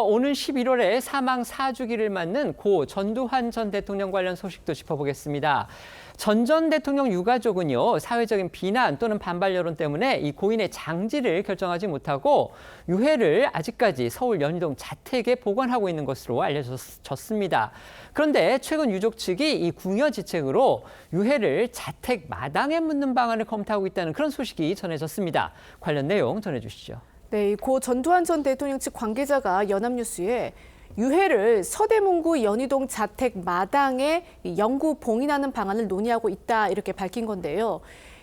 오는 11월에 사망 4주기를 맞는 고 전두환 전 대통령 관련 소식도 짚어보겠습니다. 전 대통령 유가족은요, 사회적인 비난 또는 반발 여론 때문에 이 고인의 장지를 결정하지 못하고 유해를 아직까지 서울 연희동 자택에 보관하고 있는 것으로 알려졌습니다. 그런데 최근 유족 측이 이 궁여지책으로 유해를 자택 마당에 묻는 방안을 검토하고 있다는 그런 소식이 전해졌습니다. 관련 내용 전해주시죠. 네, 고 전두환 전 대통령 측 관계자가 연합뉴스에 유해를 서대문구 연희동 자택 마당에 영구 봉인하는 방안을 논의하고 있다 이렇게 밝힌 건데요.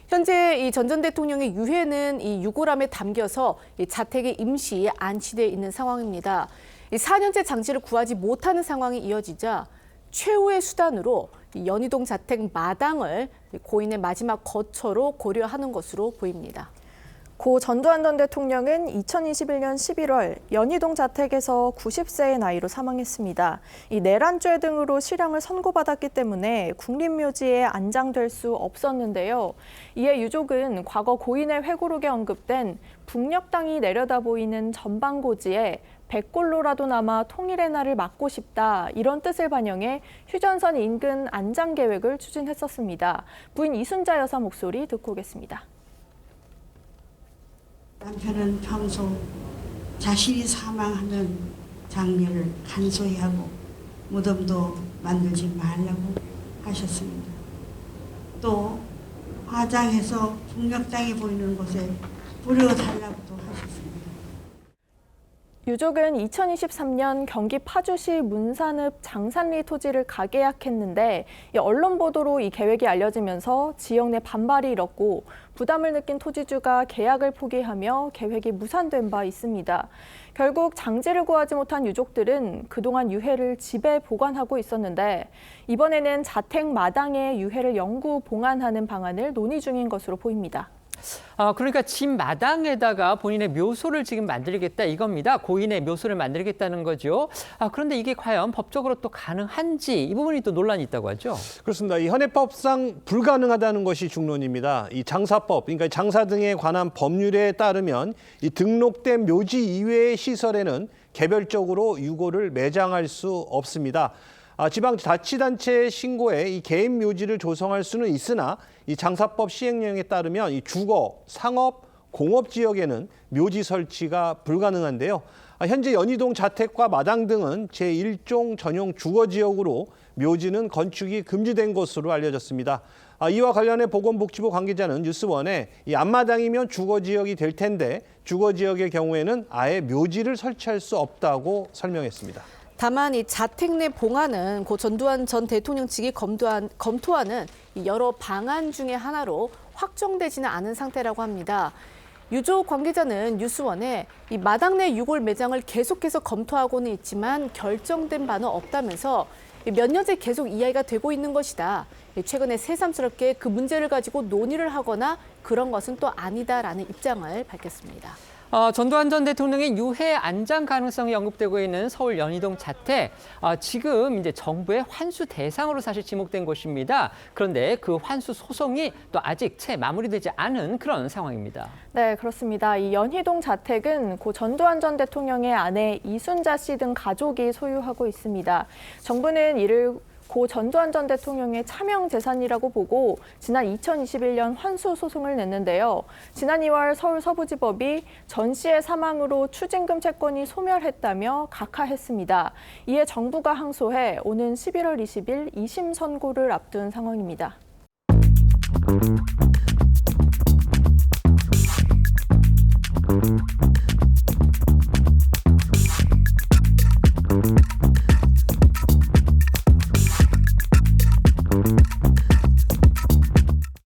현재 이 전 대통령의 유해는 이 유골함에 담겨서 이 자택에 임시 안치돼 있는 상황입니다. 이 4년째 장지를 구하지 못하는 상황이 이어지자 최후의 수단으로 이 연희동 자택 마당을 고인의 마지막 거처로 고려하는 것으로 보입니다. 고 전두환 전 대통령은 2021년 11월 연희동 자택에서 90세의 나이로 사망했습니다. 이 내란죄 등으로 실형을 선고받았기 때문에 국립묘지에 안장될 수 없었는데요. 이에 유족은 과거 고인의 회고록에 언급된 북녘 땅이 내려다 보이는 전방고지에 백골로라도 남아 통일의 날을 맞고 싶다 이런 뜻을 반영해 휴전선 인근 안장 계획을 추진했었습니다. 부인 이순자 여사 목소리 듣고 오겠습니다. 남편은 평소 자신이 사망하는 장례를 간소히 하고 무덤도 만들지 말라고 하셨습니다. 또 화장해서 북녘 땅이 보이는 곳에 뿌려달라고도 하셨습니다. 유족은 2023년 경기 파주시 문산읍 장산리 토지를 가계약했는데 언론 보도로 이 계획이 알려지면서 지역 내 반발이 일었고 부담을 느낀 토지주가 계약을 포기하며 계획이 무산된 바 있습니다. 결국 장지를 구하지 못한 유족들은 그동안 유해를 집에 보관하고 있었는데 이번에는 자택 마당에 유해를 영구 봉안하는 방안을 논의 중인 것으로 보입니다. 그러니까 집 마당에다가 본인의 묘소를 지금 만들겠다 이겁니다. 고인의 묘소를 만들겠다는 거죠. 그런데 이게 과연 법적으로 또 가능한지 이 부분이 또 논란이 있다고 하죠. 그렇습니다. 이 현행법상 불가능하다는 것이 중론입니다. 이 장사법, 그러니까 장사 등에 관한 법률에 따르면 이 등록된 묘지 이외의 시설에는 개별적으로 유골을 매장할 수 없습니다. 지방자치단체 신고에 이 개인 묘지를 조성할 수는 있으나 이 장사법 시행령에 따르면 이 주거, 상업, 공업 지역에는 묘지 설치가 불가능한데요. 현재 연희동 자택과 마당 등은 제1종 전용 주거 지역으로 묘지는 건축이 금지된 것으로 알려졌습니다. 이와 관련해 보건복지부 관계자는 뉴스원에 이 앞마당이면 주거 지역이 될 텐데 주거 지역의 경우에는 아예 묘지를 설치할 수 없다고 설명했습니다. 다만 이 자택 내 봉안은 고 전두환 전 대통령 측이 검토하는 여러 방안 중에 하나로 확정되지는 않은 상태라고 합니다. 유족 관계자는 뉴스원에 이 마당 내 유골 매장을 계속해서 검토하고는 있지만 결정된 바는 없다면서 몇 년째 계속 이야기가 되고 있는 것이다. 최근에 새삼스럽게 그 문제를 가지고 논의를 하거나 그런 것은 또 아니다라는 입장을 밝혔습니다. 전두환 전 대통령의 유해 안장 가능성이 언급되고 있는 서울 연희동 자택, 지금 이제 정부의 환수 대상으로 사실 지목된 곳입니다. 그런데 그 환수 소송이 또 아직 채 마무리되지 않은 그런 상황입니다. 네, 그렇습니다. 이 연희동 자택은 고 전두환 전 대통령의 아내 이순자 씨 등 가족이 소유하고 있습니다. 정부는 이를 고 전두환 전 대통령의 차명 재산이라고 보고 지난 2021년 환수 소송을 냈는데요. 지난 2월 서울 서부지법이 전 씨의 사망으로 추징금 채권이 소멸했다며 각하했습니다. 이에 정부가 항소해 오는 11월 20일 2심 선고를 앞둔 상황입니다.